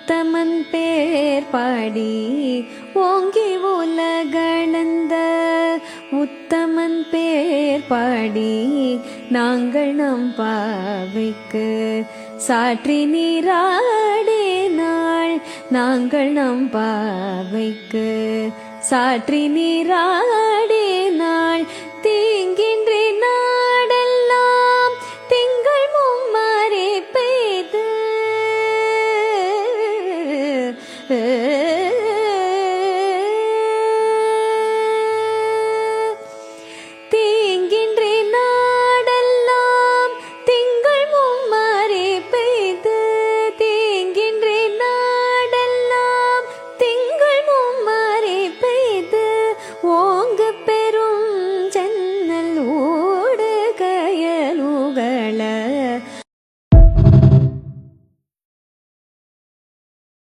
உத்தமன் பேர் பாடி ஓங்கி உலகளந்த உத்தமன் பேர் பாடி நாங்கள் நம் பாவைக்கு சாற்றி நீராடினாள். நாங்கள் நம் பாவைக்கு சாற்றி நீராடி